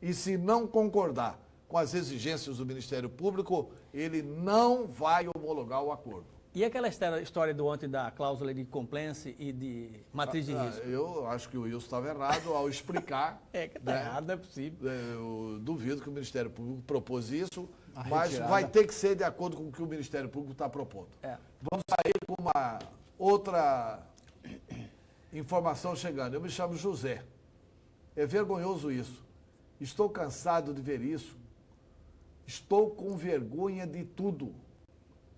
e se não concordar com as exigências do Ministério Público, ele não vai homologar o acordo. E aquela história do ontem da cláusula de compliance e de matriz de risco? Eu acho que o Wilson estava errado ao explicar. Que está errado, não é possível. Eu duvido que o Ministério Público propôs isso, mas vai ter que ser de acordo com o que o Ministério Público está propondo. Vamos sair com uma outra informação chegando. Eu me chamo José. É vergonhoso isso. Estou cansado de ver isso. Estou com vergonha de tudo.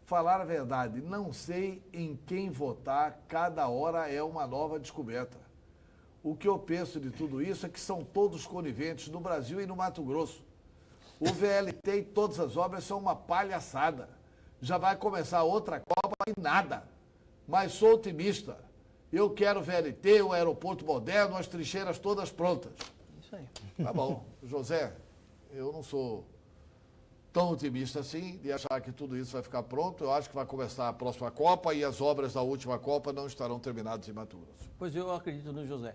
Falar a verdade, não sei em quem votar, cada hora é uma nova descoberta. O que eu penso de tudo isso é que são todos coniventes no Brasil e no Mato Grosso. O VLT e todas as obras são uma palhaçada. Já vai começar outra Copa e nada. Mas sou otimista. Eu quero VLT, o aeroporto moderno, as trincheiras todas prontas. Isso aí. Tá bom. José, eu não sou tão otimista assim, de achar que tudo isso vai ficar pronto. Eu acho que vai começar a próxima Copa e as obras da última Copa não estarão terminadas em Mato Grosso. Pois eu acredito no José.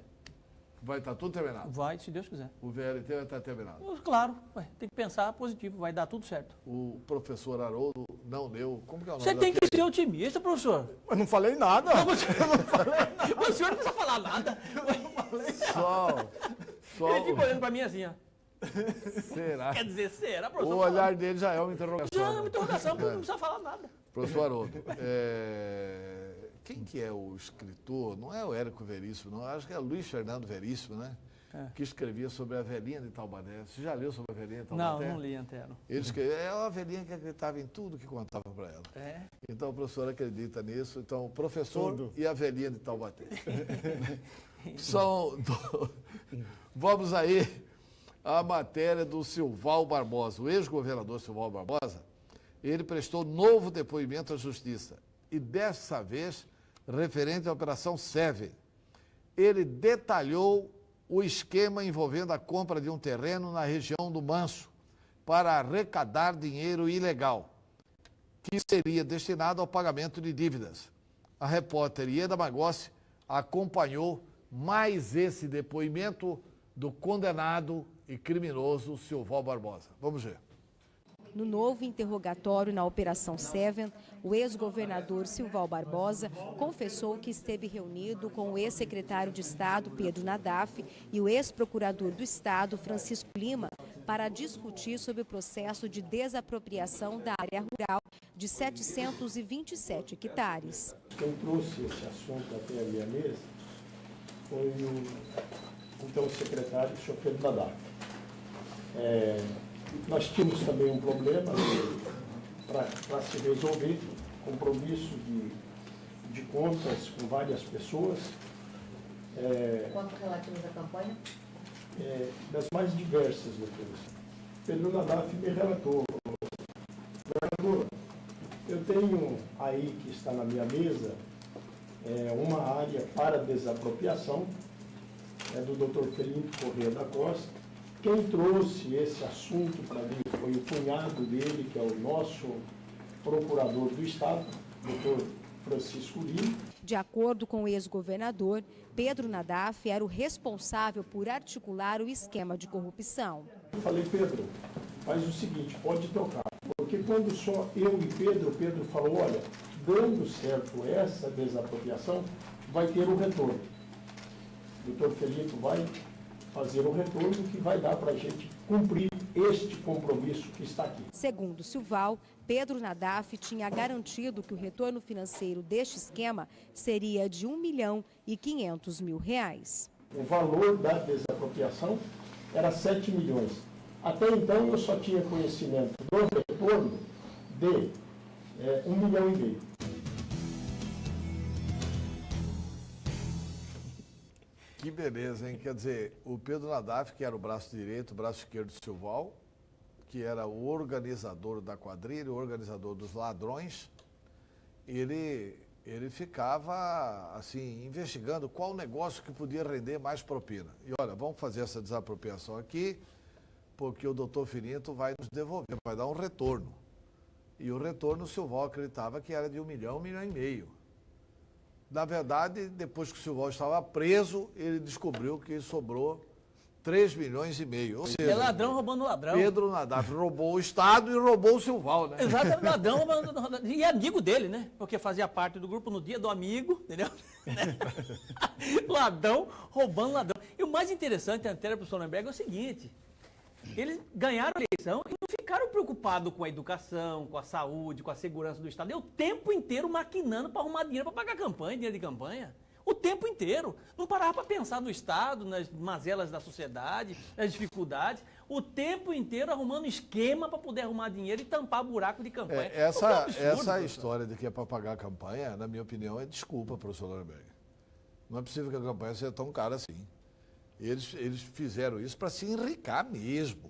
Vai estar tudo terminado? Vai, se Deus quiser. O VLT vai estar terminado? Claro, tem que pensar positivo, vai dar tudo certo. O professor Haroldo não deu... Como que é o nome? Você tem que ser otimista, professor. Eu não falei nada. Não, você não falei nada. O senhor não precisa falar nada. Eu não falei nada. Ele fica olhando para mim assim, ó. Será? Quer dizer, será, professor? O olhar dele já é uma interrogação. Já é uma interrogação, porque não precisa falar nada. Professor Haroldo, quem que é o escritor? Não é o Érico Veríssimo, não. Acho que é Luiz Fernando Veríssimo, né? Que escrevia sobre a velhinha de Taubaté. Você já leu sobre a velhinha de Taubaté? Não li inteiro. Ele escreveu, é uma velhinha que acreditava em tudo que contava para ela. Então o professor acredita nisso. Então o professor e a velhinha de Taubaté. Vamos aí à matéria do Silval Barbosa. O ex-governador Silval Barbosa, ele prestou novo depoimento à Justiça. E dessa vez, referente à Operação Seve. Ele detalhou o esquema envolvendo a compra de um terreno na região do Manso para arrecadar dinheiro ilegal, que seria destinado ao pagamento de dívidas. A repórter Ieda Magossi acompanhou mais esse depoimento do condenado e criminoso Silval Barbosa. Vamos ver. No novo interrogatório na Operação Seven, o ex-governador Silval Barbosa confessou que esteve reunido com o ex-secretário de Estado, Pedro Nadaf, e o ex-procurador do Estado, Francisco Lima, para discutir sobre o processo de desapropriação da área rural de 727 hectares. Quem trouxe esse assunto até a minha mesa foi o secretário, o senhor Pedro Nadaf. Nós tínhamos também um problema para se resolver, compromisso de contas com várias pessoas. Quanto relativos à campanha? Das mais diversas, doutora. Pedro Nadaf me relatou, governador, eu tenho aí que está na minha mesa uma área para desapropriação, do doutor Felipe Corrêa da Costa. Quem trouxe esse assunto para mim foi o cunhado dele, que é o nosso procurador do Estado, doutor Francisco Lima. De acordo com o ex-governador, Pedro Nadaf era o responsável por articular o esquema de corrupção. Eu falei, Pedro, faz o seguinte, pode tocar, porque quando só eu e Pedro falou, olha, dando certo essa desapropriação, vai ter o retorno. O doutor Felipe vai fazer o retorno que vai dar para a gente cumprir este compromisso que está aqui. Segundo Silval, Pedro Nadaf tinha garantido que o retorno financeiro deste esquema seria de R$1.500.000. O valor da desapropriação era 7 milhões. Até então eu só tinha conhecimento do retorno de 1,5 milhão. Que beleza, hein? Quer dizer, o Pedro Nadaf, que era o braço direito, o braço esquerdo do Silval, que era o organizador da quadrilha, o organizador dos ladrões, ele ficava, assim, investigando qual negócio que podia render mais propina. E olha, vamos fazer essa desapropriação aqui, porque o doutor Finito vai nos devolver, vai dar um retorno. E o retorno, o Silval acreditava que era de 1 milhão, 1,5 milhão. Na verdade, depois que o Silval estava preso, ele descobriu que sobrou 3,5 milhões. Ou seja, é ladrão roubando ladrão. Pedro Nadaf roubou o Estado e roubou o Silval, né? Exato, ladrão roubando. E é amigo dele, né? Porque fazia parte do grupo no dia do amigo, entendeu? Ladrão roubando ladrão. E o mais interessante, Antero para o Sonnenberg, é o seguinte: eles ganharam a eleição e não ficaram preocupados com a educação, com a saúde, com a segurança do Estado. E o tempo inteiro maquinando para arrumar dinheiro para pagar campanha, dinheiro de campanha. O tempo inteiro. Não parava para pensar no Estado, nas mazelas da sociedade, nas dificuldades. O tempo inteiro arrumando esquema para poder arrumar dinheiro e tampar buraco de campanha. Essa história de que é para pagar a campanha, na minha opinião, é desculpa, professor Sonnenberg. Não é possível que a campanha seja tão cara assim. Eles fizeram isso para se enricar mesmo,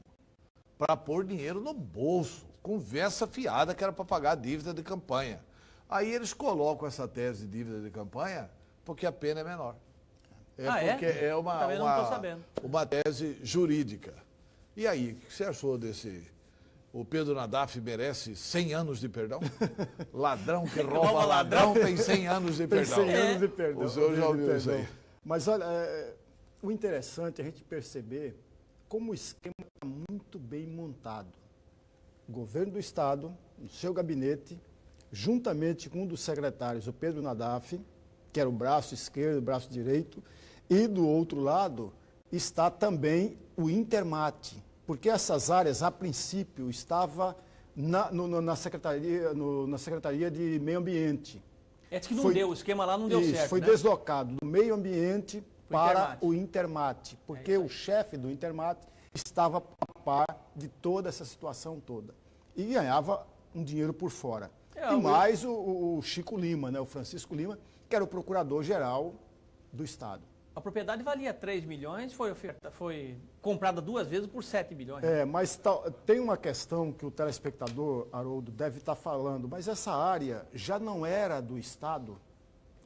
para pôr dinheiro no bolso. Conversa fiada que era para pagar a dívida de campanha. Aí eles colocam essa tese de dívida de campanha porque a pena é menor. Porque é uma tese jurídica. E aí, o que você achou desse... O Pedro Nadaf merece 100 anos de perdão? Ladrão que rouba ladrão tem 100 anos de perdão. Tem 100 anos de perdão. O senhor já ouviu isso aí. Mas olha, o interessante é a gente perceber como o esquema está muito bem montado. O governo do Estado, no seu gabinete, juntamente com um dos secretários, o Pedro Nadaf, que era o braço esquerdo, o braço direito, e do outro lado está também o Intermate, porque essas áreas, a princípio, estavam na Secretaria de Meio Ambiente. É que não deu, o esquema lá não deu certo, foi deslocado do Meio Ambiente para o Intermate, porque o chefe do Intermate estava a par de toda essa situação toda e ganhava um dinheiro por fora. E mais o Chico Lima, né, o Francisco Lima, que era o procurador-geral do Estado. A propriedade valia 3 milhões, foi comprada 2 vezes por 7 milhões. Mas tem uma questão que o telespectador, Haroldo, deve estar falando, mas essa área já não era do Estado?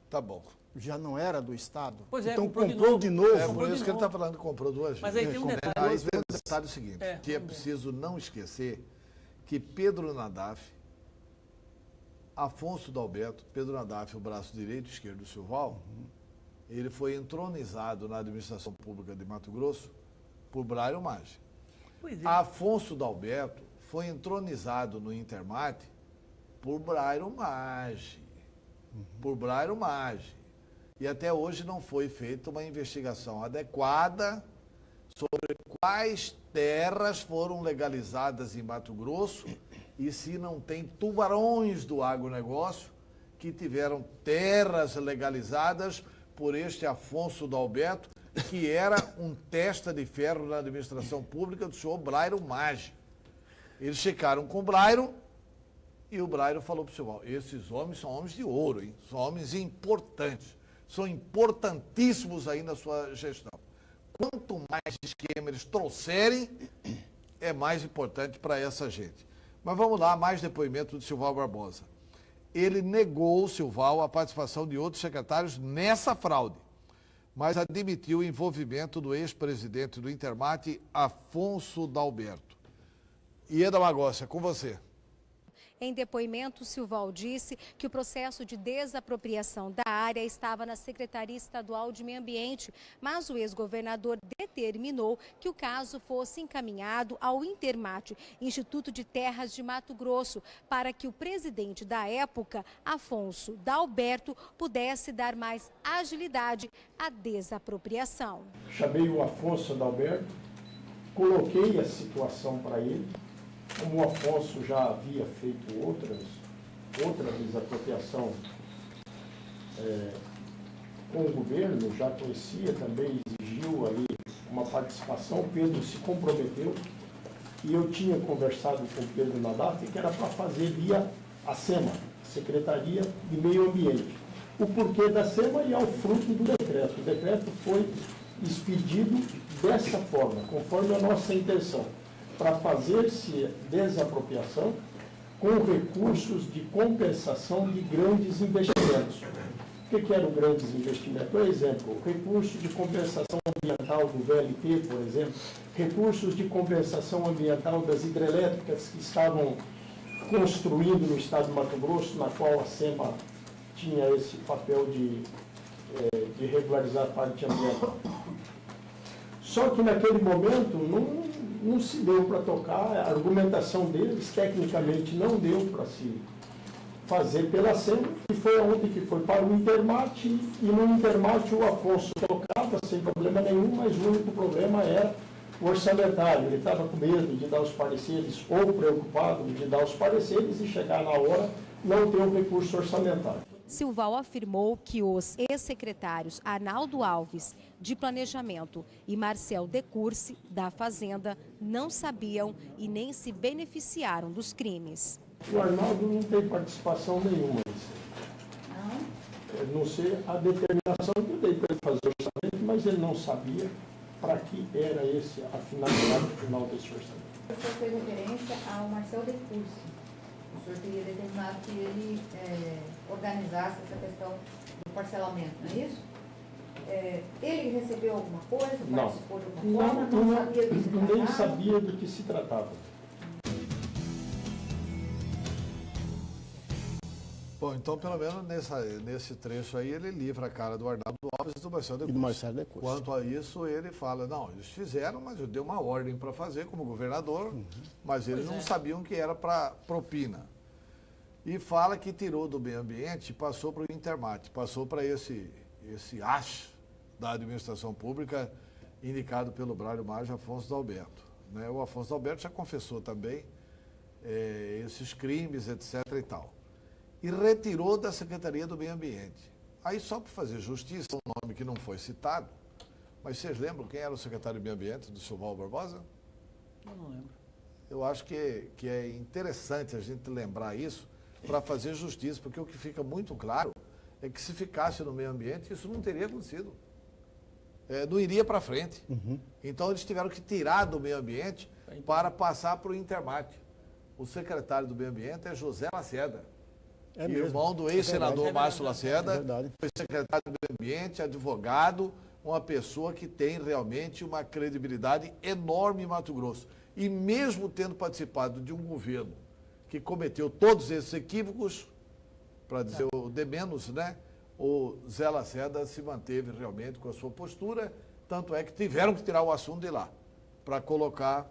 Tá bom. Já não era do Estado? Pois é, então comprou de novo. É por isso que ele está falando que comprou 2 vezes. Mas aí tem um detalhe. Aí vem o detalhe seguinte, que é preciso não esquecer que Pedro Nadaf, Afonso Dalberto, Pedro Nadaf, o braço direito e esquerdo do Silval, ele foi entronizado na administração pública de Mato Grosso por Brairo Maggi. Afonso Dalberto foi entronizado no Intermate por Brairo Maggi. E até hoje não foi feita uma investigação adequada sobre quais terras foram legalizadas em Mato Grosso e se não tem tubarões do agronegócio que tiveram terras legalizadas por este Afonso Dalberto, que era um testa de ferro na administração pública do senhor Brairo Maggi. Eles checaram com o Brairo e o Brairo falou para o senhor: esses homens são homens de ouro, hein? São homens importantes, são importantíssimos aí na sua gestão. Quanto mais esquema eles trouxerem, é mais importante para essa gente. Mas vamos lá, mais depoimento do Silval Barbosa. Ele negou, Silval, a participação de outros secretários nessa fraude, mas admitiu o envolvimento do ex-presidente do Intermate, Afonso Dalberto. Ieda Magócia, com você. Em depoimento, Silval disse que o processo de desapropriação da área estava na Secretaria Estadual de Meio Ambiente, mas o ex-governador determinou que o caso fosse encaminhado ao Intermate, Instituto de Terras de Mato Grosso, para que o presidente da época, Afonso Dalberto, pudesse dar mais agilidade à desapropriação. Chamei o Afonso Dalberto, coloquei a situação para ele. Como o Afonso já havia feito outra desapropriação com o governo, já conhecia, também exigiu aí uma participação, o Pedro se comprometeu e eu tinha conversado com o Pedro Nadaf que era para fazer via a SEMA, Secretaria de Meio Ambiente. O porquê da SEMA é o fruto do decreto. O decreto foi expedido dessa forma, conforme a nossa intenção, para fazer-se desapropriação com recursos de compensação de grandes investimentos. O que eram grandes investimentos? Por exemplo, recursos de compensação ambiental do VLT, por exemplo, recursos de compensação ambiental das hidrelétricas que estavam construindo no estado de Mato Grosso, na qual a SEMA tinha esse papel de regularizar a parte ambiental. Só que naquele momento não se deu para tocar, a argumentação deles tecnicamente não deu para se fazer pela SEMA, que foi aonde que foi para o Intermate, e no Intermate o Afonso tocava sem problema nenhum, mas o único problema era o orçamentário. Ele estava com medo de dar os pareceres, ou preocupado de dar os pareceres e chegar na hora não ter um recurso orçamentário. Silval afirmou que os ex-secretários Arnaldo Alves, de Planejamento, e Marcel Decursi, da Fazenda, não sabiam e nem se beneficiaram dos crimes. O Arnaldo não tem participação nenhuma nisso. Não sei a determinação que eu dei para ele fazer o orçamento, mas ele não sabia para que era a finalidade final desse orçamento. O senhor fez referência ao Marcel Decursi. O senhor teria determinado que ele organizasse essa questão do parcelamento, não é isso? Ele recebeu alguma coisa? Participou de alguma forma? Não sabia do que se tratava? Nem sabia do que se tratava. Bom, então pelo menos nesse trecho aí ele livra a cara do Arnaldo Alves e do Marcel Decursi. E do Marcel Decursi. Quanto a isso, ele fala, não, eles fizeram, mas eu dei uma ordem para fazer como governador, mas eles não sabiam que era para propina. E fala que tirou do meio ambiente e passou para o Intermate, passou para esse ASH da administração pública, indicado pelo Braulio Maggi, Afonso Dalberto. Né? O Afonso Dalberto já confessou também esses crimes, etc. e tal. E retirou da Secretaria do Meio Ambiente. Aí, só para fazer justiça, um nome que não foi citado, mas vocês lembram quem era o secretário do Meio Ambiente do Silval Barbosa? Eu não lembro. Eu acho que é interessante a gente lembrar isso para fazer justiça, porque o que fica muito claro é que se ficasse no meio ambiente, isso não teria acontecido. Não iria para frente. Então, eles tiveram que tirar do meio ambiente para passar para o Intermate. O secretário do Meio Ambiente é José Lacerda. Irmão do ex-senador Márcio Lacerda, foi secretário do Meio Ambiente, advogado, uma pessoa que tem realmente uma credibilidade enorme em Mato Grosso. E mesmo tendo participado de um governo que cometeu todos esses equívocos, para dizer o de menos, né? O Zé Lacerda se manteve realmente com a sua postura, tanto é que tiveram que tirar o assunto de lá, para colocar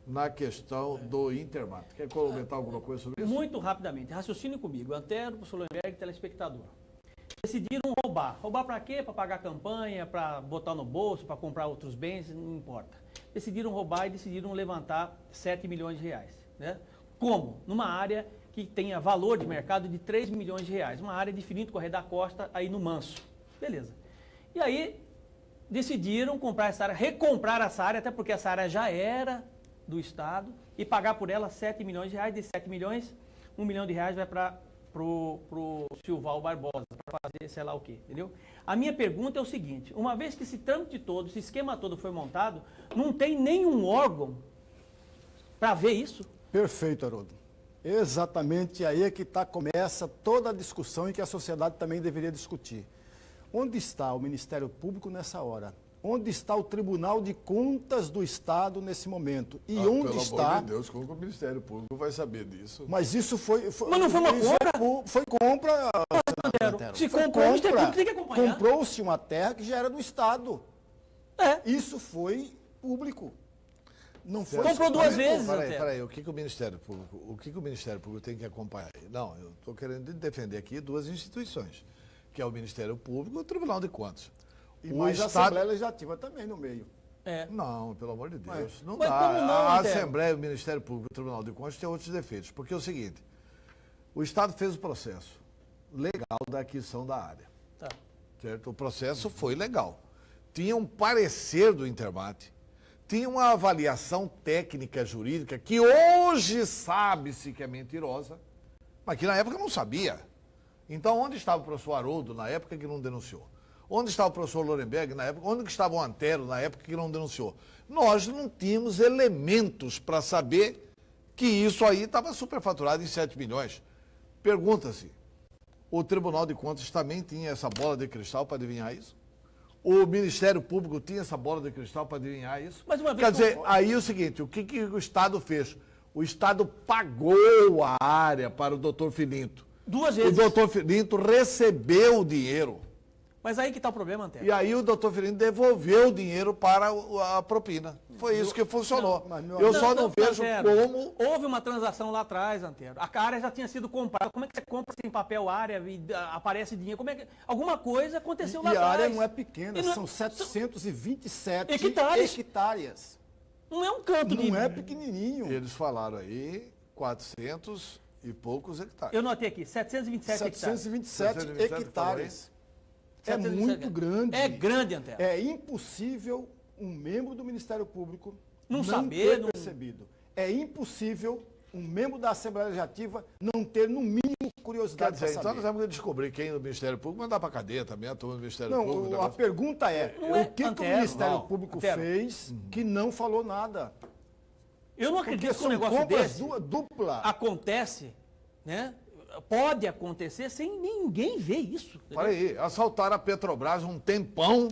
na questão do Intermate. Quer comentar alguma coisa sobre isso? Muito rapidamente. Raciocine comigo. Antero, professor Lemberg, telespectador. Decidiram roubar. Roubar para quê? Para pagar campanha, para botar no bolso, para comprar outros bens, não importa. Decidiram roubar e decidiram levantar 7 milhões de reais. Né? Como? Numa área que tenha valor de mercado de 3 milhões de reais. Uma área de Finito Correia da Costa, aí no Manso. Beleza. E aí, decidiram comprar essa área, recomprar essa área, até porque essa área já era do Estado, e pagar por ela 7 milhões de reais. De 7 milhões, 1 milhão de reais vai para o Silval Barbosa, para fazer sei lá o quê, entendeu? A minha pergunta é o seguinte, uma vez que esse trâmite todo, esse esquema todo foi montado, não tem nenhum órgão para ver isso? Perfeito, Haroldo. Exatamente aí é que começa toda a discussão e que a sociedade também deveria discutir. Onde está o Ministério Público nessa hora? Onde está o Tribunal de Contas do Estado nesse momento? E onde está... Pelo amor de Deus, como que o Ministério Público vai saber disso? Mas isso foi Mas não foi uma compra? Foi compra, Se comprou, o Ministério Público tem que acompanhar. Comprou-se uma terra que já era do Estado. Isso foi público. Não foi. Comprou duas vezes. Peraí, o que o Ministério Público tem que acompanhar? Não, eu estou querendo defender aqui duas instituições, que é o Ministério Público e o Tribunal de Contas. E mais a Assembleia Legislativa também no meio. Não, pelo amor de Deus. Não mas dá. como não, a Assembleia, o Ministério Público e o Tribunal de Contas têm outros defeitos. Porque é o seguinte, o Estado fez o processo legal da aquisição da área. Tá. Certo? O processo foi legal. Tinha um parecer do Intermate, tinha uma avaliação técnica jurídica que hoje sabe-se que é mentirosa, mas que na época não sabia. Então, onde estava o professor Haroldo na época que não denunciou? Onde estava o professor Lorenberg na época? Onde estava o Antero na época que não denunciou? Nós não tínhamos elementos para saber que isso aí estava superfaturado em 7 milhões. Pergunta-se, o Tribunal de Contas também tinha essa bola de cristal para adivinhar isso? O Ministério Público tinha essa bola de cristal para adivinhar isso? Mas uma vez Quer dizer, aí é o seguinte, o que o Estado fez? O Estado pagou a área para o doutor Filinto. 2 vezes. O doutor Filinto recebeu o dinheiro. Mas aí que está o problema, Antero. E aí o doutor Firmino devolveu o dinheiro para a propina. Foi isso que funcionou. Eu só não vejo como... Houve uma transação lá atrás, Antero. A área já tinha sido comprada. Como é que você compra sem papel área e aparece dinheiro? Como é que... Alguma coisa aconteceu lá atrás. E a área não é pequena, são 727 hectares. Não é um canto de... Não é pequenininho. Eles falaram aí 400 e poucos hectares. Eu notei aqui, 727 hectares. É muito grande. É grande, Antero. É impossível um membro do Ministério Público não ter percebido. É impossível um membro da Assembleia Legislativa não ter, no mínimo, curiosidade para saber. Então nós vamos descobrir quem do Ministério Público mandar para a cadeia também, a turma do Ministério Público. A pergunta é, o que o Ministério Público fez que não falou nada? Eu não acredito que um negócio desse dupla. acontece, né? Pode acontecer sem ninguém ver isso. Olha aí, assaltaram a Petrobras um tempão,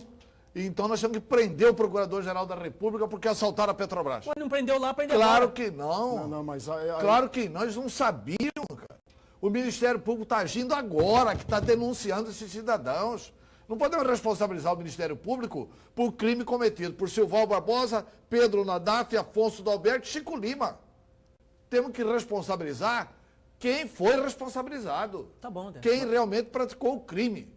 e então nós temos que prender o Procurador-Geral da República porque assaltaram a Petrobras. Mas não prendeu lá, prendeu Claro agora. Que não. Não, mas claro que nós não sabíamos, cara. O Ministério Público está agindo agora, que está denunciando esses cidadãos. Não podemos responsabilizar o Ministério Público por crime cometido por Silval Barbosa, Pedro Nadaf, Afonso Dalberto e Chico Lima. Temos que responsabilizar quem foi responsabilizado. Tá bom, quem realmente praticou o crime.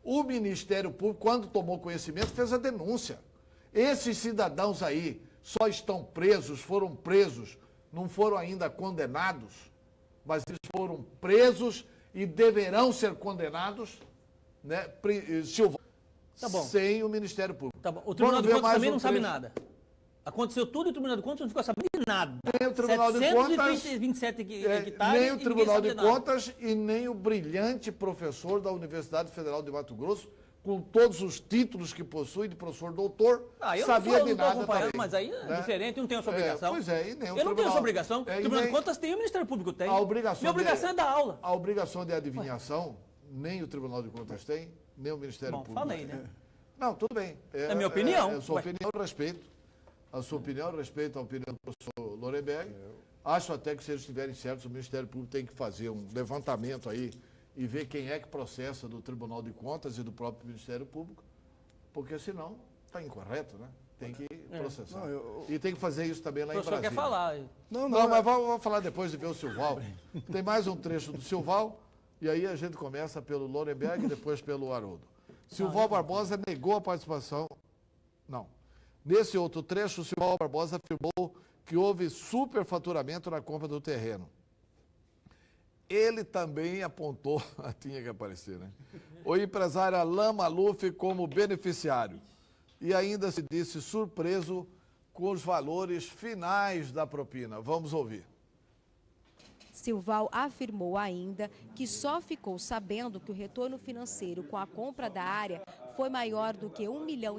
O Ministério Público, quando tomou conhecimento, fez a denúncia. Esses cidadãos aí só estão presos, foram presos, não foram ainda condenados, mas eles foram presos e deverão ser condenados, né, tá bom. Sem o Ministério Público. Tá bom. O Tribunal de Contas também não sabe nada. Aconteceu tudo e o Tribunal de Contas não ficou sabendo de nada. Nem o Tribunal de Contas, 727 hectares, nem o Tribunal de Contas e nem o brilhante professor da Universidade Federal de Mato Grosso, com todos os títulos que possui de professor doutor, sabia de nada também. Mas aí é diferente, eu não tenho essa obrigação. Pois é, e nem o eu não tenho essa obrigação. O Tribunal de Contas tem, o Ministério Público tem. Minha obrigação é dar aula. A obrigação de adivinhação, nem o Tribunal de Contas tem, nem o Ministério Público. Falei, né? Não, tudo bem. É minha opinião. É a sua opinião, eu respeito. A sua opinião, eu respeito a opinião do professor Lorenberg. Acho até que, se eles estiverem certos, o Ministério Público tem que fazer um levantamento aí e ver quem é que processa do Tribunal de Contas e do próprio Ministério Público, porque senão está incorreto, né? Tem que processar. E tem que fazer isso também lá em Brasília. O professor quer falar. Não, mas vamos falar depois de ver o Silval. Tem mais um trecho do Silval, e aí a gente começa pelo Lorenberg e depois pelo Haroldo. Silval Barbosa negou a participação... Não. Nesse outro trecho, o Silval Barbosa afirmou que houve superfaturamento na compra do terreno. Ele também apontou, tinha que aparecer, né? O empresário Alain Maluf como beneficiário. E ainda se disse surpreso com os valores finais da propina. Vamos ouvir. Silval afirmou ainda que só ficou sabendo que o retorno financeiro com a compra da área foi maior do que R$1,5 milhão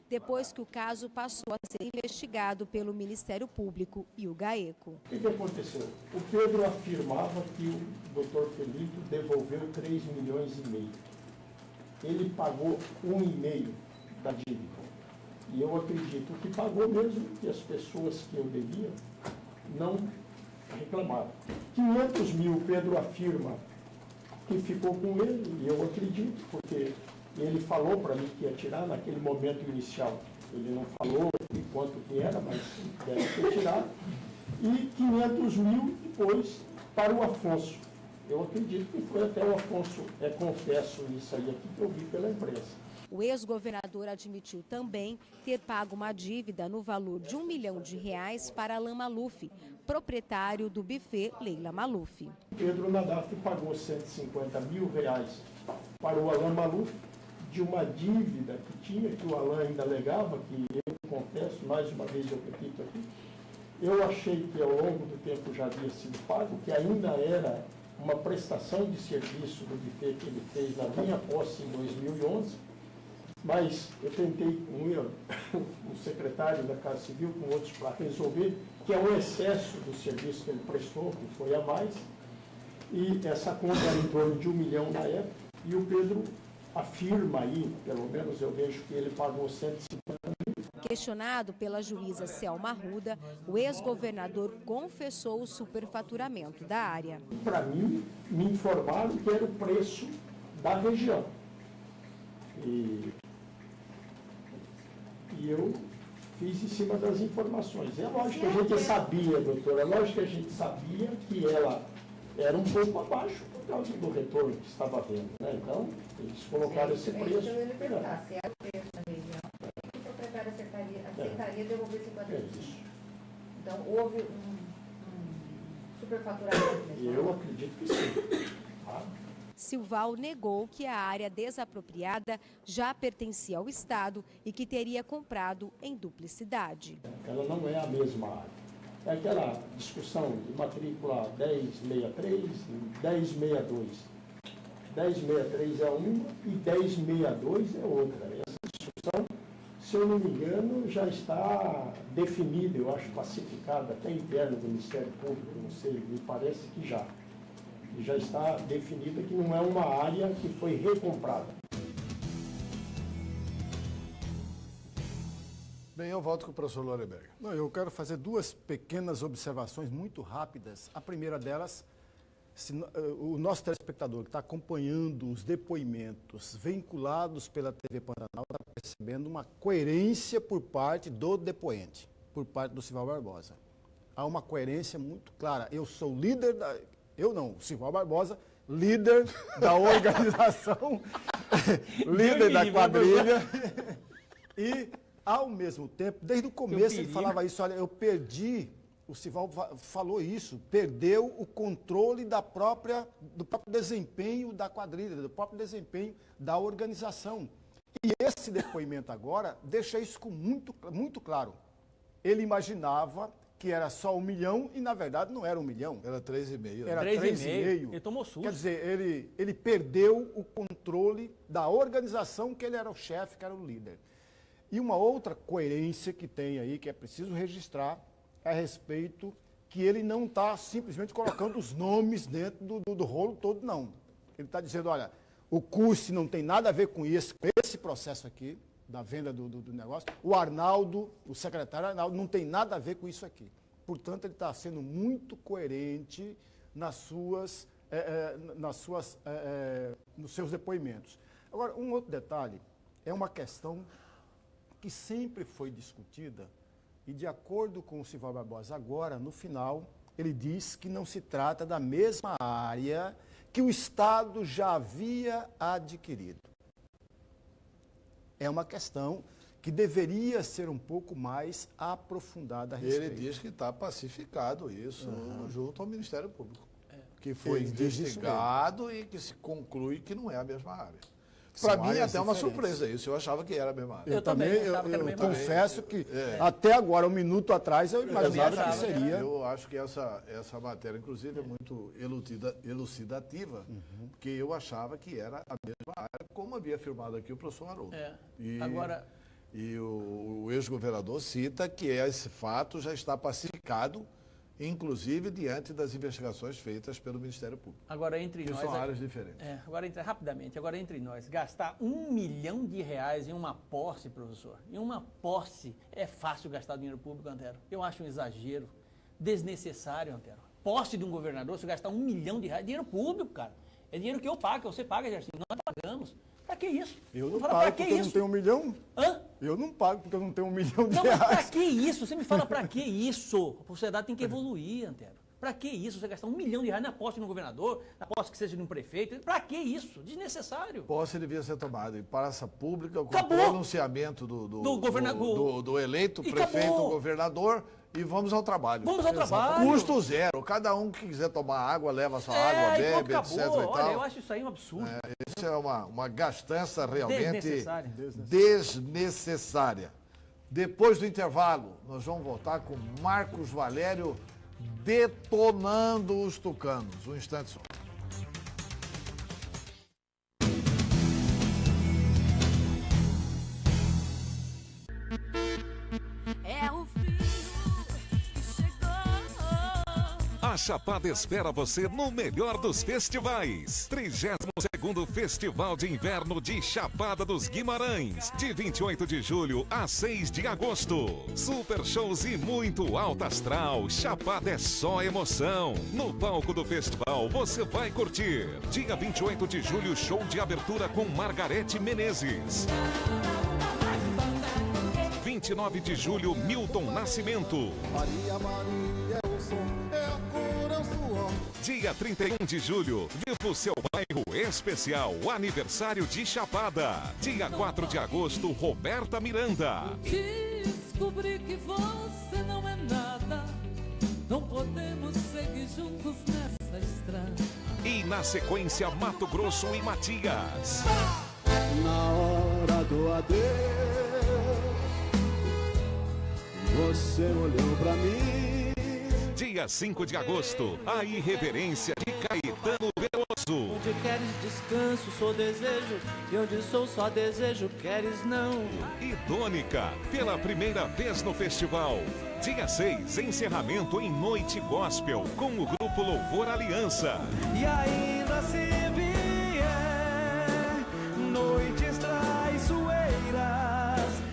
depois que o caso passou a ser investigado pelo Ministério Público e o GAECO. O que aconteceu? O Pedro afirmava que o Dr. Felito devolveu R$3,5 milhões. Ele pagou R$1,5 da dívida. E eu acredito que pagou mesmo, que as pessoas que eu devia não reclamaram. 500 mil, Pedro afirma que ficou com ele, e eu acredito, porque ele falou para mim que ia tirar naquele momento inicial. Ele não falou de quanto que era, mas deve ter tirado. E 500 mil depois para o Afonso. Eu acredito que foi até o Afonso, confesso isso aí aqui que eu vi pela imprensa. O ex-governador admitiu também ter pago uma dívida no valor de R$1 milhão para Alain Maluf, proprietário do buffet Leila Maluf. Pedro Nadaf pagou R$150 mil para o Alain Maluf de uma dívida que tinha, que o Alain ainda alegava, que eu confesso, mais uma vez eu repito aqui, eu achei que ao longo do tempo já havia sido pago, que ainda era uma prestação de serviço do buffet que ele fez na minha posse em 2011, mas eu tentei com o secretário da Casa Civil, com outros, para resolver, que é um excesso do serviço que ele prestou, que foi a mais, e essa conta era em torno de R$1 milhão na época, e o Pedro afirma aí, pelo menos eu vejo que ele pagou 150 mil. Questionado pela juíza Selma Arruda, o ex-governador confessou o superfaturamento da área. Para mim, me informaram que era o preço da região. E eu fiz em cima das informações. É lógico que a gente sabia, doutora, é lógico que a gente sabia que ela era um pouco abaixo por causa do retorno que estava havendo, né? Então, eles colocaram esse preço. Se ele perguntar se era o preço na região, o proprietário aceitaria devolver 50%. Então, houve um superfaturamento. Eu acredito que sim. Silval negou que a área desapropriada já pertencia ao Estado e que teria comprado em duplicidade. Ela não é a mesma área. É aquela discussão de matrícula 1063 e 1062. 1063 é uma e 1062 é outra. Essa discussão, se eu não me engano, já está definida, eu acho, pacificada, até interno do Ministério Público, não sei, me parece que já. E já está definida que não é uma área que foi recomprada. Bem, eu volto com o professor Lorenberg. Não, eu quero fazer duas pequenas observações muito rápidas. A primeira delas, o nosso telespectador que está acompanhando os depoimentos vinculados pela TV Pantanal está percebendo uma coerência por parte do depoente, por parte do Silval Barbosa. Há uma coerência muito clara. Eu sou líder da... Eu não, o Silval Barbosa, líder da organização, líder da quadrilha. E, ao mesmo tempo, desde o começo ele falava isso, olha, eu perdi, o Silval falou isso, perdeu o controle do próprio desempenho da quadrilha, do próprio desempenho da organização. E esse depoimento agora deixa isso muito claro. Ele imaginava que era só 1 milhão e, na verdade, não era 1 milhão. Era 3,5. Era 3,5. Ele tomou susto. Quer dizer, ele perdeu o controle da organização que ele era o chefe, que era o líder. E uma outra coerência que tem aí, que é preciso registrar, é a respeito que ele não está simplesmente colocando os nomes dentro do rolo todo, não. Ele está dizendo, olha, o CURSE não tem nada a ver com esse processo aqui, da venda do negócio. O Arnaldo, o secretário Arnaldo, não tem nada a ver com isso aqui. Portanto, ele está sendo muito coerente nos seus depoimentos. Agora, um outro detalhe, é uma questão que sempre foi discutida e, de acordo com o Silval Barbosa, agora, no final, ele diz que não se trata da mesma área que o Estado já havia adquirido. É uma questão que deveria ser um pouco mais aprofundada a respeito. Ele diz que está pacificado isso junto ao Ministério Público, que foi investigado e que se conclui que não é a mesma área. Para mim é até uma surpresa isso, eu achava que era a mesma área. Eu também confesso que até agora, um minuto atrás, eu imaginava que seria. Eu acho que essa matéria, inclusive, é muito elucidativa, porque eu achava que era a mesma área, como havia afirmado aqui o professor Haroldo. E o ex-governador cita que esse fato já está pacificado, inclusive diante das investigações feitas pelo Ministério Público. Agora, entre nós... são áreas diferentes. Agora entre nós, gastar R$1 milhão em uma posse, professor, em uma posse, é fácil gastar dinheiro público, Antero. Eu acho um exagero, desnecessário, Antero. Posse de um governador, se gastar R$1 milhão, dinheiro público, cara. É dinheiro que eu pago, que você paga, Gersinho, nós pagamos. Pra que isso? Eu não pago porque eu não tenho 1 milhão. Hã? Eu não pago porque eu não tenho R$1 milhão. Não, mas pra que isso? Você me fala pra que isso? A sociedade tem que evoluir, Antero. Pra que isso? Você gastar R$1 milhão na posse de um governador, na posse que seja de um prefeito? Pra que isso? Desnecessário. Posse devia ser tomada em praça pública com pronunciamento do eleito prefeito ou governador. E vamos ao trabalho. Vamos ao trabalho. Custo zero. Cada um que quiser tomar água, leva a sua água, bebe, etc. E tal. Olha, eu acho isso aí um absurdo. Isso é uma gastança realmente desnecessária. Depois do intervalo, nós vamos voltar com Marcos Valério detonando os tucanos. Um instante só. Chapada espera você no melhor dos festivais. 32º Festival de Inverno de Chapada dos Guimarães, de 28 de julho a 6 de agosto. Super shows e muito alto astral. Chapada é só emoção. No palco do festival você vai curtir. Dia 28 de julho, show de abertura com Margarete Menezes. 29 de julho, Milton Nascimento. Maria, Maria, eu sou, é a cor, é o suor. Dia 31 de julho, viva o seu bairro especial, aniversário de Chapada. Dia 4 de agosto, Roberta Miranda. Descobri que você não é nada, não podemos seguir juntos nessa estrada. E na sequência, Mato Grosso e Matias. Na hora do adeus, você olhou pra mim. Dia 5 de agosto, a irreverência de Caetano Veloso. Onde queres descanso, sou desejo, e onde sou só desejo, queres não. E Tônica, pela primeira vez no festival. Dia 6, encerramento em Noite Gospel, com o grupo Louvor Aliança. E ainda se vier noites traiçoeiras.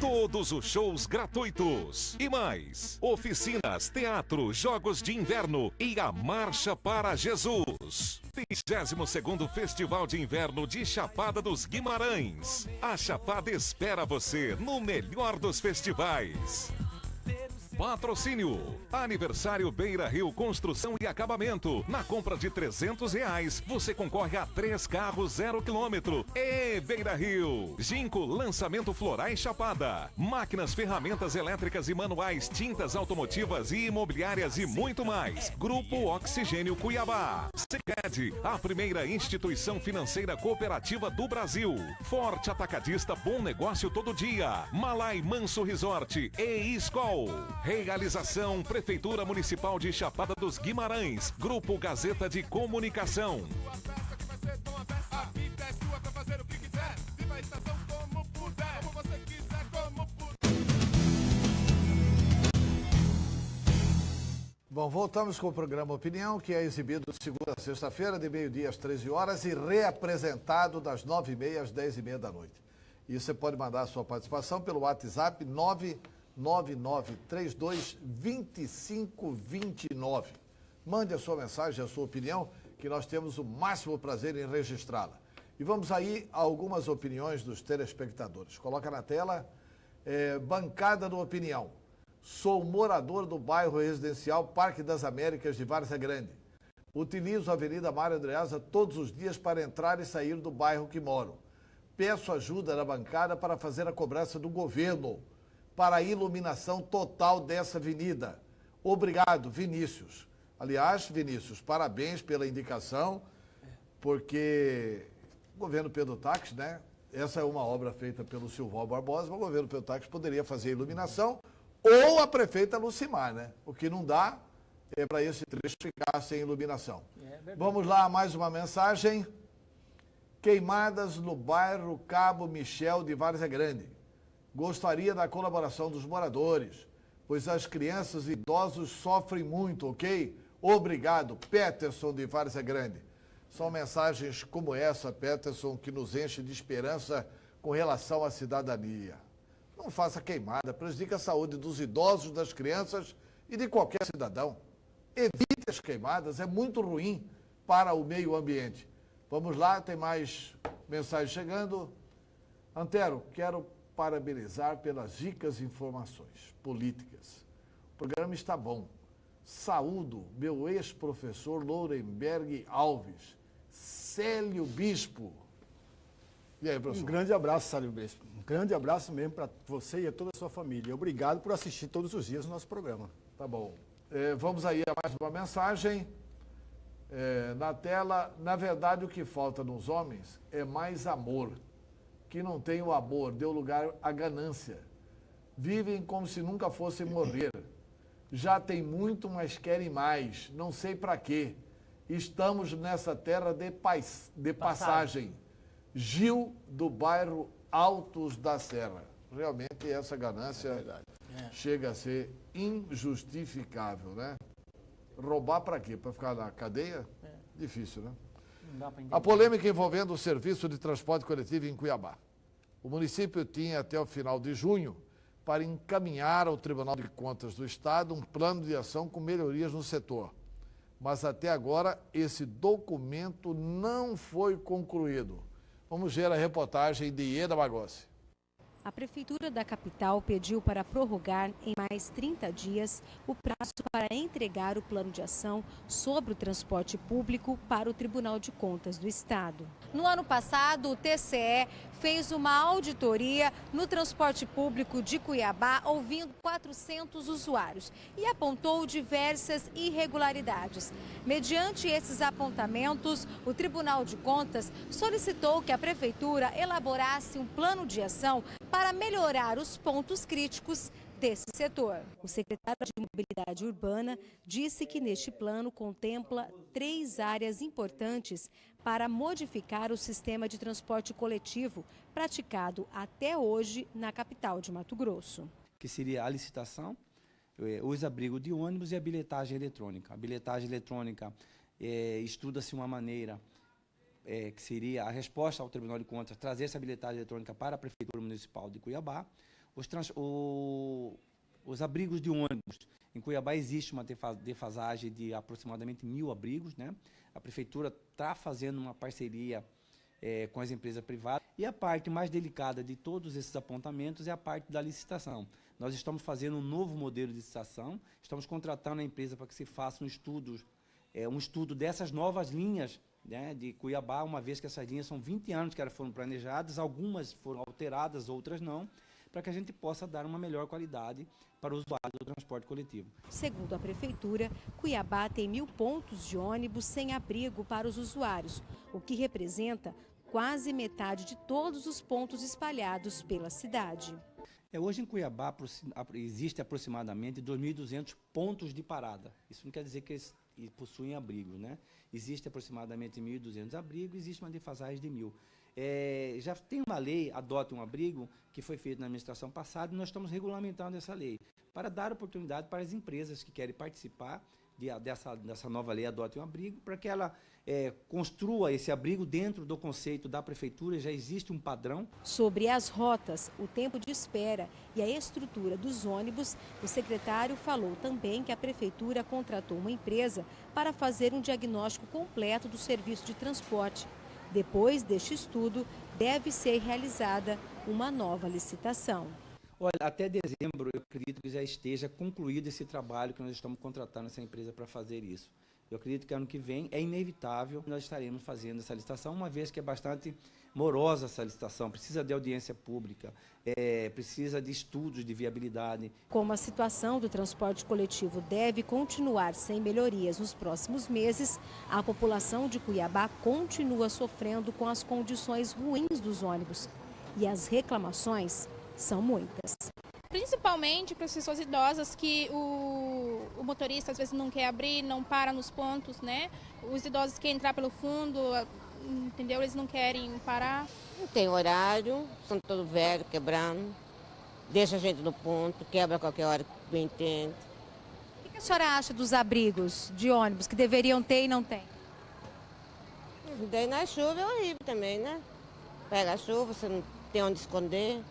Todos os shows gratuitos. E mais, oficinas, teatro, jogos de inverno e a Marcha para Jesus. 32º Festival de Inverno de Chapada dos Guimarães. A Chapada espera você no melhor dos festivais. Patrocínio. Aniversário Beira Rio Construção e Acabamento. Na compra de R$300, você concorre a 3 carros 0 km. E Beira Rio. Ginco, lançamento Florais Chapada. Máquinas, ferramentas elétricas e manuais, tintas automotivas e imobiliárias e muito mais. Grupo Oxigênio Cuiabá. Sicredi, a primeira instituição financeira cooperativa do Brasil. Forte Atacadista, bom negócio todo dia. Malai Manso Resort e Escol. Realização Prefeitura Municipal de Chapada dos Guimarães. Grupo Gazeta de Comunicação. Bom, voltamos com o programa Opinião, que é exibido de segunda a sexta-feira, de meio-dia às 13 horas e reapresentado das 9h30 às 10h30 da noite. E você pode mandar a sua participação pelo WhatsApp 999322529. Mande a sua mensagem, a sua opinião, que nós temos o máximo prazer em registrá-la. E vamos aí a algumas opiniões dos telespectadores. Coloca na tela, bancada do Opinião. Sou morador do bairro residencial Parque das Américas de Várzea Grande. Utilizo a Avenida Mário Andreasa todos os dias para entrar e sair do bairro que moro. Peço ajuda da bancada para fazer a cobrança do governo para a iluminação total dessa avenida. Obrigado, Vinícius. Aliás, Vinícius, parabéns pela indicação, porque o governo Pedro Taques, né? Essa é uma obra feita pelo Silval Barbosa, mas o governo Pedro Taques poderia fazer a iluminação ou a prefeita Lucimar, né? O que não dá é para esse trecho ficar sem iluminação. Vamos lá, mais uma mensagem. Queimadas no bairro Cabo Michel de Várzea Grande. Gostaria da colaboração dos moradores, pois as crianças e idosos sofrem muito, ok? Obrigado, Peterson de Várzea Grande. São mensagens como essa, Peterson, que nos enche de esperança com relação à cidadania. Não faça queimada, prejudica a saúde dos idosos, das crianças e de qualquer cidadão. Evite as queimadas, é muito ruim para o meio ambiente. Vamos lá, tem mais mensagens chegando. Antero, quero parabenizar pelas ricas informações políticas. O programa está bom. Saúdo meu ex-professor Lourenberg Alves, Célio Bispo. E aí, professor? Um grande abraço, Célio Bispo. Um grande abraço mesmo para você e a toda a sua família. Obrigado por assistir todos os dias o nosso programa. Tá bom. Vamos aí a mais uma mensagem. Na tela, na verdade, o que falta nos homens é mais amor. Que não tem o amor, deu lugar à ganância. Vivem como se nunca fossem morrer. Já tem muito, mas querem mais. Não sei para quê. Estamos nessa terra de passagem. Gil, do bairro Altos da Serra. Realmente essa ganância chega a ser injustificável, né? Roubar para quê? Para ficar na cadeia? Difícil, né? Não dá pra entender. A polêmica envolvendo o serviço de transporte coletivo em Cuiabá. O município tinha até o final de junho para encaminhar ao Tribunal de Contas do Estado um plano de ação com melhorias no setor. Mas até agora esse documento não foi concluído. Vamos ver a reportagem de Ieda Bagossi. A Prefeitura da capital pediu para prorrogar em mais 30 dias o prazo para entregar o plano de ação sobre o transporte público para o Tribunal de Contas do Estado. No ano passado, o TCE fez uma auditoria no transporte público de Cuiabá, ouvindo 400 usuários e apontou diversas irregularidades. Mediante esses apontamentos, o Tribunal de Contas solicitou que a Prefeitura elaborasse um plano de ação para melhorar os pontos críticos desse setor. O secretário de Mobilidade Urbana disse que neste plano contempla 3 áreas importantes para modificar o sistema de transporte coletivo praticado até hoje na capital de Mato Grosso. Que seria a licitação, os abrigos de ônibus e a bilhetagem eletrônica. A bilhetagem eletrônica estuda-se uma maneira que seria a resposta ao Tribunal de Contas, trazer essa bilhetagem eletrônica para a Prefeitura Municipal de Cuiabá. Os abrigos de ônibus, em Cuiabá existe uma defasagem de aproximadamente 1.000 abrigos, né? A Prefeitura está fazendo uma parceria com as empresas privadas. E a parte mais delicada de todos esses apontamentos é a parte da licitação. Nós estamos fazendo um novo modelo de licitação, estamos contratando a empresa para que se faça um estudo dessas novas linhas, né, de Cuiabá, uma vez que essas linhas são 20 anos que elas foram planejadas, algumas foram alteradas, outras não, para que a gente possa dar uma melhor qualidade para o usuário do transporte coletivo. Segundo a Prefeitura, Cuiabá tem 1.000 pontos de ônibus sem abrigo para os usuários, o que representa quase metade de todos os pontos espalhados pela cidade. Hoje em Cuiabá existe aproximadamente 2.200 pontos de parada. Isso não quer dizer que eles possuem abrigo, né? Existe aproximadamente 1.200 abrigos, existe uma defasagem de 1.000. Já tem uma lei, Adote um Abrigo, que foi feita na administração passada, e nós estamos regulamentando essa lei, para dar oportunidade para as empresas que querem participar dessa nova lei Adote um Abrigo, para que ela construa esse abrigo dentro do conceito da Prefeitura. Já existe um padrão. Sobre as rotas, o tempo de espera e a estrutura dos ônibus, o secretário falou também que a Prefeitura contratou uma empresa para fazer um diagnóstico completo do serviço de transporte. Depois deste estudo, deve ser realizada uma nova licitação. Olha, até dezembro eu acredito que já esteja concluído esse trabalho que nós estamos contratando essa empresa para fazer isso. Eu acredito que ano que vem é inevitável nós estaremos fazendo essa licitação, uma vez que é bastante morosa essa licitação, precisa de audiência pública, precisa de estudos de viabilidade. Como a situação do transporte coletivo deve continuar sem melhorias nos próximos meses, a população de Cuiabá continua sofrendo com as condições ruins dos ônibus. E as reclamações são muitas. Principalmente para as pessoas idosas que o motorista às vezes não quer abrir, não para nos pontos, né? Os idosos querem entrar pelo fundo, entendeu? Eles não querem parar. Não tem horário, são todos velhos, quebrando, deixa a gente no ponto, quebra a qualquer hora que bem entende. O que a senhora acha dos abrigos de ônibus que deveriam ter e não tem? Daí na chuva é horrível também, né? Pega a chuva, você não tem onde esconder.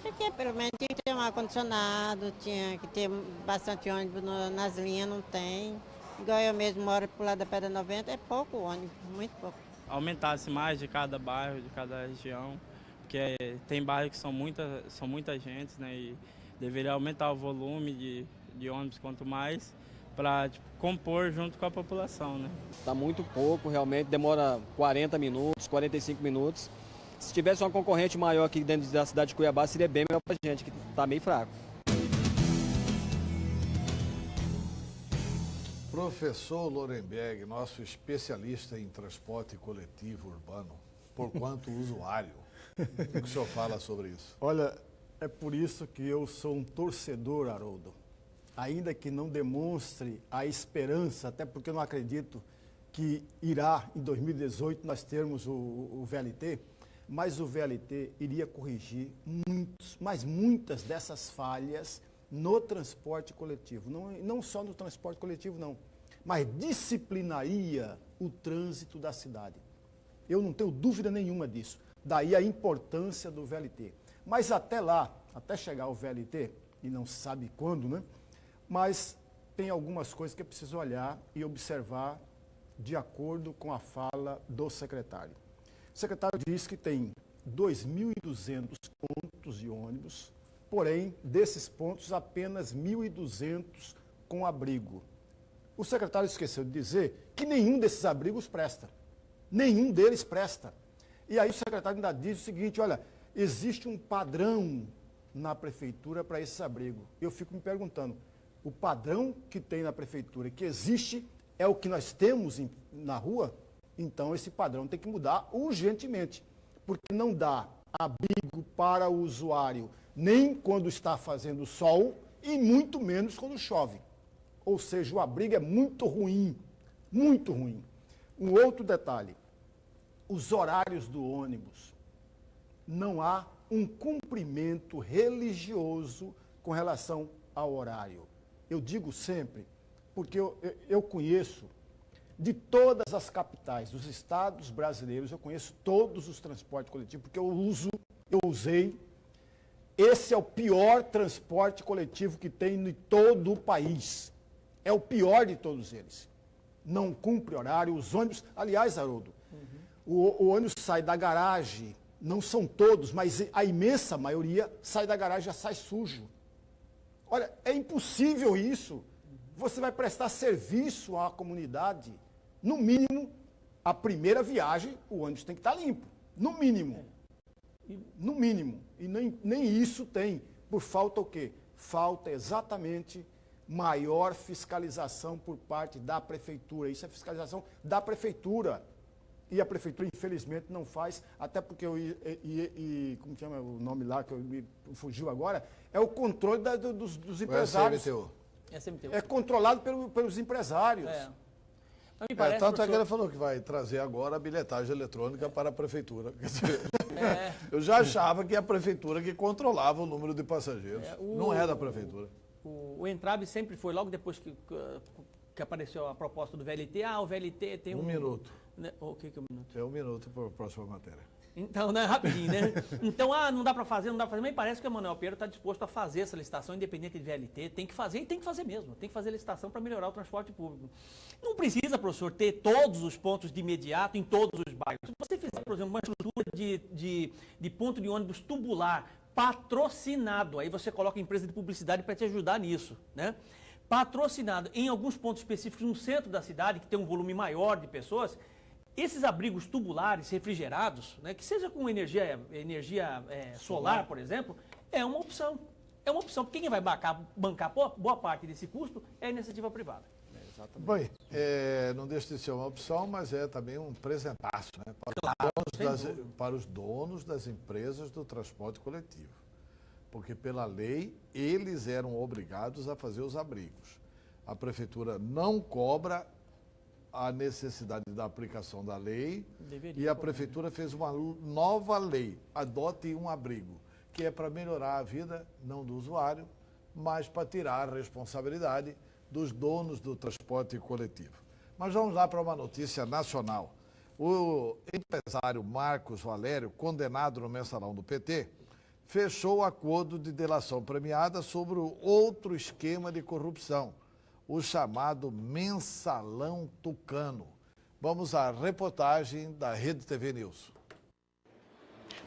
Porque pelo menos tinha que ter um ar-condicionado, tinha que ter bastante ônibus nas linhas, não tem. Igual eu mesmo moro pro lado da Pedra 90, é pouco ônibus, muito pouco. Aumentasse mais de cada bairro, de cada região, porque tem bairros que são muita gente, né? E deveria aumentar o volume de ônibus quanto mais, para compor junto com a população, né? Está muito pouco, realmente demora 40 minutos, 45 minutos. Se tivesse uma concorrente maior aqui dentro da cidade de Cuiabá, seria bem melhor para a gente, que está meio fraco. Professor Lorenberg, nosso especialista em transporte coletivo urbano, por quanto usuário, o que o senhor fala sobre isso? Olha, é por isso que eu sou um torcedor, Haroldo. Ainda que não demonstre a esperança, até porque eu não acredito que irá, em 2018, nós termos o VLT, mas o VLT iria corrigir muitas dessas falhas no transporte coletivo. Não só no transporte coletivo, não, mas disciplinaria o trânsito da cidade. Eu não tenho dúvida nenhuma disso. Daí a importância do VLT. Mas até lá, até chegar ao VLT, e não se sabe quando, né? Mas tem algumas coisas que é preciso olhar e observar de acordo com a fala do secretário. O secretário diz que tem 2.200 pontos de ônibus, porém, desses pontos, apenas 1.200 com abrigo. O secretário esqueceu de dizer que nenhum desses abrigos presta. Nenhum deles presta. E aí o secretário ainda diz o seguinte, olha, existe um padrão na prefeitura para esse abrigo. Eu fico me perguntando, o padrão que tem na prefeitura, que existe, é o que nós temos na rua? Então esse padrão tem que mudar urgentemente, porque não dá abrigo para o usuário, nem quando está fazendo sol e muito menos quando chove. Ou seja, o abrigo é muito ruim, muito ruim. Um outro detalhe, os horários do ônibus. Não há um cumprimento religioso com relação ao horário. Eu digo sempre, porque eu conheço de todas as capitais dos estados brasileiros, eu conheço todos os transportes coletivos, porque eu usei. Esse é o pior transporte coletivo que tem em todo o país. É o pior de todos eles. Não cumpre horário, os ônibus... Aliás, Haroldo, o ônibus sai da garagem, não são todos, mas a imensa maioria sai da garagem, já sai sujo. Olha, é impossível isso. Você vai prestar serviço à comunidade. No mínimo, a primeira viagem, o ônibus tem que estar limpo. No mínimo. No mínimo. E nem isso tem. Por falta o quê? Falta exatamente maior fiscalização por parte da prefeitura. Isso é fiscalização da prefeitura. E a prefeitura, infelizmente, não faz, até porque como chama o nome lá, que me fugiu agora, é o controle dos empresários. SMTU. É controlado pelos empresários. Tanto é que ele falou que vai trazer agora a bilhetagem eletrônica para a prefeitura. Quer dizer, eu já achava que a prefeitura que controlava o número de passageiros. Não é da prefeitura. O Entrab sempre foi, logo depois que apareceu a proposta do VLT, o VLT tem um minuto. O que é um minuto? É um minuto para a próxima matéria. Então, né, rapidinho, né? Então, não dá para fazer, mas parece que o Emanuel Pinheiro está disposto a fazer essa licitação independente de VLT, tem que fazer e tem que fazer mesmo, tem que fazer licitação para melhorar o transporte público. Não precisa, professor, ter todos os pontos de imediato em todos os bairros. Se você fizer, por exemplo, uma estrutura de ponto de ônibus tubular patrocinado, aí você coloca a empresa de publicidade para te ajudar nisso, né? Patrocinado em alguns pontos específicos no centro da cidade, que tem um volume maior de pessoas, esses abrigos tubulares refrigerados, né, que seja com energia solar, por exemplo, é uma opção. É uma opção, porque quem vai bancar boa parte desse custo é a iniciativa privada. Bem, não deixa de ser uma opção, mas é também um presentaço, né, para os donos das empresas do transporte coletivo. Porque, pela lei, eles eram obrigados a fazer os abrigos. A prefeitura não cobra a necessidade da aplicação da lei e a prefeitura fez uma nova lei, adote um abrigo, que é para melhorar a vida, não do usuário, mas para tirar a responsabilidade dos donos do transporte coletivo. Mas vamos lá para uma notícia nacional. O empresário Marcos Valério, condenado no mensalão do PT, fechou o acordo de delação premiada sobre outro esquema de corrupção, o chamado Mensalão Tucano. Vamos à reportagem da Rede TV News.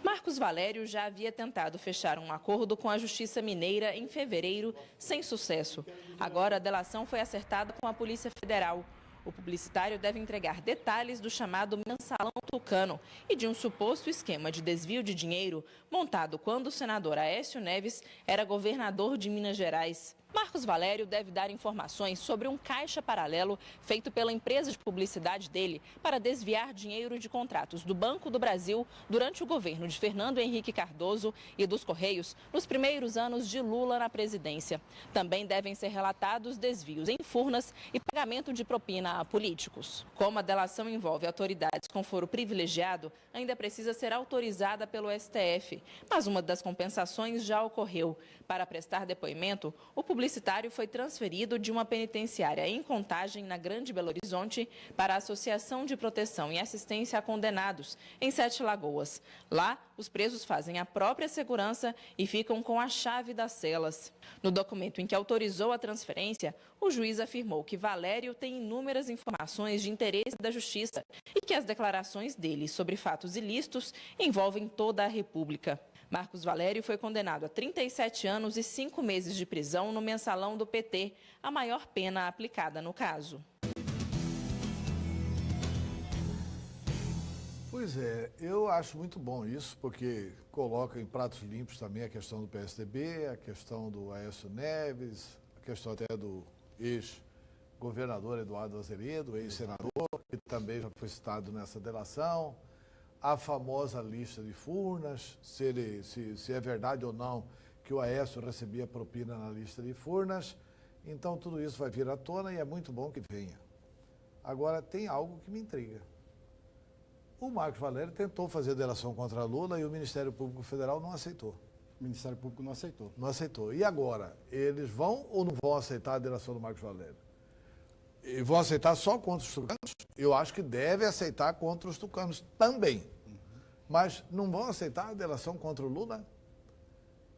Marcos Valério já havia tentado fechar um acordo com a Justiça Mineira em fevereiro, sem sucesso. Agora a delação foi acertada com a Polícia Federal. O publicitário deve entregar detalhes do chamado Mensalão Tucano e de um suposto esquema de desvio de dinheiro montado quando o senador Aécio Neves era governador de Minas Gerais. Marcos Valério deve dar informações sobre um caixa paralelo feito pela empresa de publicidade dele para desviar dinheiro de contratos do Banco do Brasil durante o governo de Fernando Henrique Cardoso e dos Correios nos primeiros anos de Lula na presidência. Também devem ser relatados desvios em Furnas e pagamento de propina a políticos. Como a delação envolve autoridades com foro privilegiado, ainda precisa ser autorizada pelo STF. Mas uma das compensações já ocorreu. Para prestar depoimento, o publicitário publicitário foi transferido de uma penitenciária em Contagem, na Grande Belo Horizonte, para a Associação de Proteção e Assistência a Condenados, em Sete Lagoas. Lá, os presos fazem a própria segurança e ficam com a chave das celas. No documento em que autorizou a transferência, o juiz afirmou que Valério tem inúmeras informações de interesse da Justiça e que as declarações dele sobre fatos ilícitos envolvem toda a República. Marcos Valério foi condenado a 37 anos e 5 meses de prisão no mensalão do PT, a maior pena aplicada no caso. Pois é, eu acho muito bom isso, porque coloca em pratos limpos também a questão do PSDB, a questão do Aécio Neves, a questão até do ex-governador Eduardo Azeredo, ex-senador, que também já foi citado nessa delação. A famosa lista de Furnas, se é verdade ou não que o Aécio recebia propina na lista de Furnas. Então, tudo isso vai vir à tona e é muito bom que venha. Agora, tem algo que me intriga. O Marcos Valério tentou fazer delação contra Lula e o Ministério Público Federal não aceitou. O Ministério Público não aceitou. Não aceitou. E agora, eles vão ou não vão aceitar a delação do Marcos Valério? E vão aceitar só contra os tucanos? Eu acho que deve aceitar contra os tucanos também. Mas não vão aceitar a delação contra o Lula?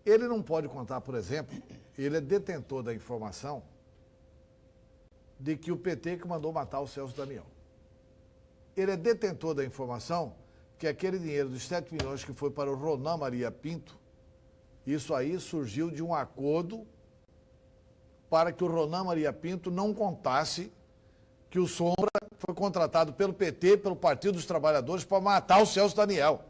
Ele não pode contar, por exemplo, ele é detentor da informação de que o PT que mandou matar o Celso Daniel. Ele é detentor da informação que aquele dinheiro dos 7 milhões que foi para o Ronan Maria Pinto, isso aí surgiu de um acordo para que o Ronan Maria Pinto não contasse que o Sombra foi contratado pelo PT, pelo Partido dos Trabalhadores, para matar o Celso Daniel.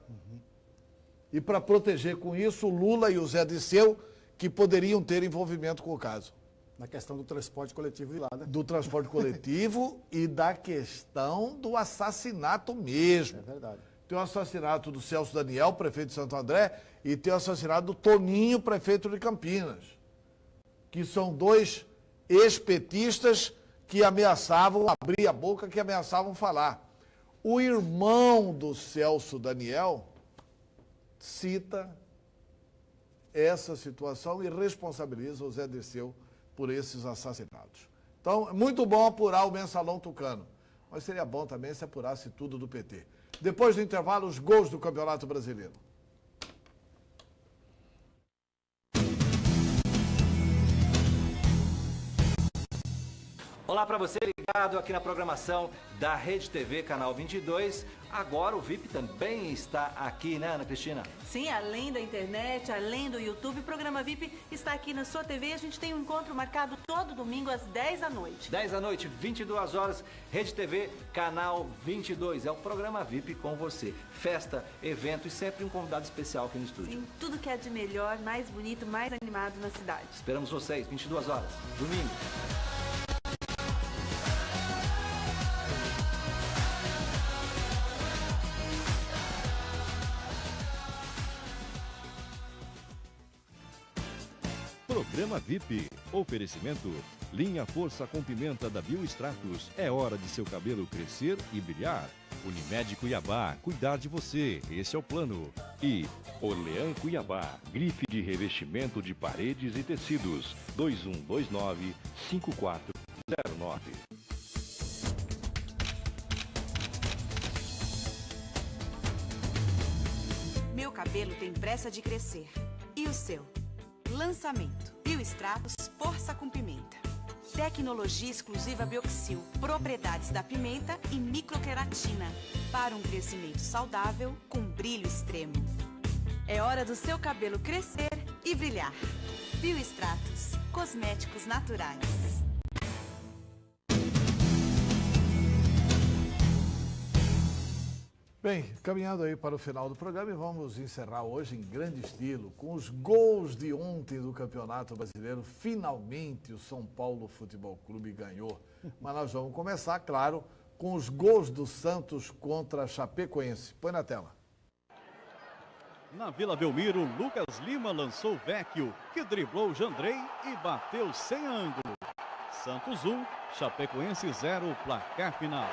E para proteger com isso o Lula e o Zé Disseu, que poderiam ter envolvimento com o caso. Na questão do transporte coletivo de lá, né? Do transporte coletivo e da questão do assassinato mesmo. É verdade. Tem o assassinato do Celso Daniel, prefeito de Santo André, e tem o assassinato do Toninho, prefeito de Campinas, que são dois ex-petistas que ameaçavam abrir a boca, que ameaçavam falar. O irmão do Celso Daniel cita essa situação e responsabiliza o Zé Disseu por esses assassinatos. Então, é muito bom apurar o mensalão tucano, mas seria bom também se apurasse tudo do PT. Depois do intervalo, os gols do Campeonato Brasileiro. Olá para você ligado aqui na programação da Rede TV, canal 22. Agora o VIP também está aqui, né, Ana Cristina? Sim, além da internet, além do YouTube, o programa VIP está aqui na sua TV. A gente tem um encontro marcado todo domingo às 10 da noite. 10 da noite, 22 horas, Rede TV, canal 22. É o programa VIP com você. Festa, evento e sempre um convidado especial aqui no estúdio. Sim, tudo que é de melhor, mais bonito, mais animado na cidade. Esperamos vocês, 22 horas, domingo. Programa VIP. Oferecimento. Linha Força com Pimenta da Biostratos. É hora de seu cabelo crescer e brilhar. Unimed Cuiabá. Cuidar de você. Esse é o plano. E Orlean Cuiabá. Grife de revestimento de paredes e tecidos. 2129-5409. Meu cabelo tem pressa de crescer. E o seu? Lançamento. Biostratos Força com Pimenta. Tecnologia exclusiva Bioxil. Propriedades da pimenta e microqueratina. Para um crescimento saudável com brilho extremo. É hora do seu cabelo crescer e brilhar. Biostratos. Cosméticos naturais. Bem, caminhando aí para o final do programa e vamos encerrar hoje em grande estilo, com os gols de ontem do Campeonato Brasileiro. Finalmente o São Paulo Futebol Clube ganhou. Mas nós vamos começar, claro, com os gols do Santos contra a Chapecoense. Põe na tela. Na Vila Belmiro, Lucas Lima lançou o Vecchio, que driblou Jandrei e bateu sem ângulo. Santos 1, Chapecoense 0, placar final.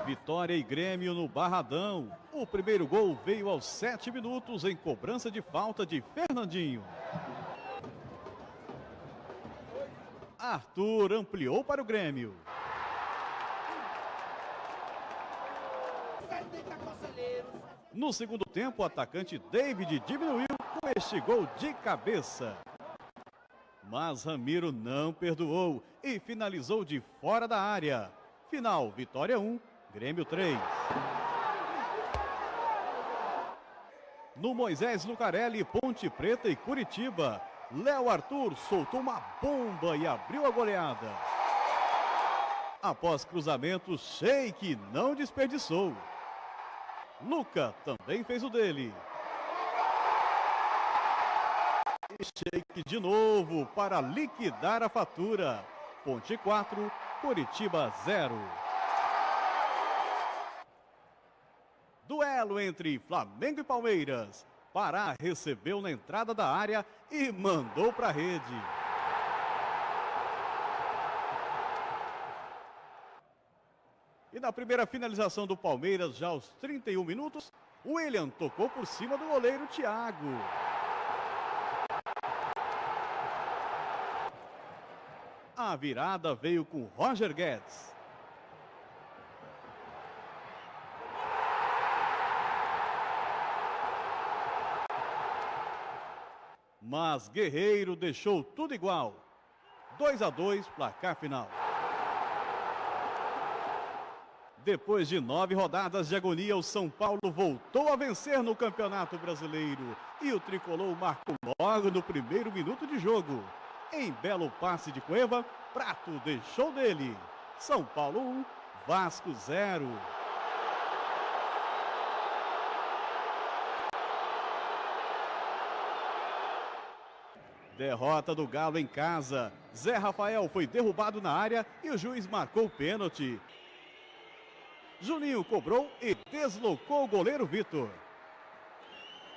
Vitória e Grêmio no Barradão. O primeiro gol veio aos 7 minutos em cobrança de falta de Fernandinho. Arthur ampliou para o Grêmio. No segundo tempo, o atacante David diminuiu com este gol de cabeça. Mas Ramiro não perdoou e finalizou de fora da área. Final, Vitória 1, Grêmio 3. No Moisés Lucarelli, Ponte Preta e Curitiba, Léo Arthur soltou uma bomba e abriu a goleada. Após cruzamento, Sheik não desperdiçou. Luca também fez o dele. E Sheik de novo para liquidar a fatura. Ponte 4, Curitiba 0. Duelo entre Flamengo e Palmeiras. Pará recebeu na entrada da área e mandou para a rede. E na primeira finalização do Palmeiras, já aos 31 minutos, William tocou por cima do goleiro Thiago. A virada veio com Roger Guedes. Mas Guerreiro deixou tudo igual. 2-2, placar final. Depois de 9 rodadas de agonia, o São Paulo voltou a vencer no Campeonato Brasileiro. E o tricolor marcou logo no primeiro minuto de jogo. Em belo passe de Cueva, Prato deixou dele. São Paulo 1, Vasco 0. Derrota do Galo em casa. Zé Rafael foi derrubado na área e o juiz marcou pênalti. Juninho cobrou e deslocou o goleiro Vitor.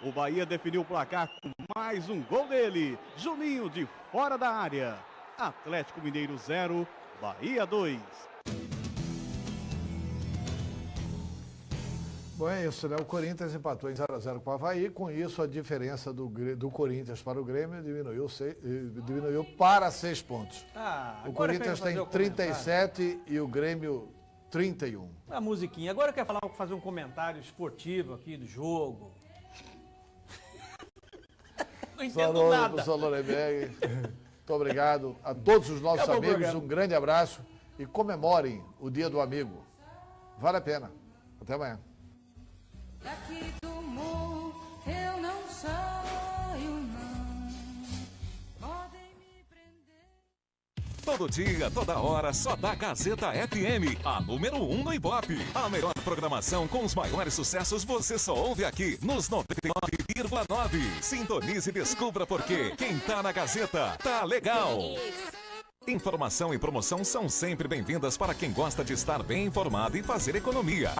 O Bahia definiu o placar com mais um gol dele. Juninho de fora da área. Atlético Mineiro 0, Bahia 2. Bom, é isso, né? O Corinthians empatou em 0-0 com o Avaí. Com isso, a diferença do Corinthians para o Grêmio diminuiu para 6 pontos. O Corinthians tem 37 e o Grêmio 31. A musiquinha. Agora eu quero fazer um comentário esportivo aqui do jogo. Não entendo nada. Professor Lorenberg, muito obrigado a todos os nossos amigos. Um grande abraço e comemorem o Dia do Amigo. Vale a pena. Até amanhã. Daqui do morro eu não saio, não. Podem me prender. Todo dia, toda hora, só da Gazeta FM, a número 1 no Ibope. A melhor programação com os maiores sucessos você só ouve aqui nos 99,9. Sintonize e descubra por quê. Quem tá na Gazeta, tá legal. Informação e promoção são sempre bem-vindas para quem gosta de estar bem informado e fazer economia.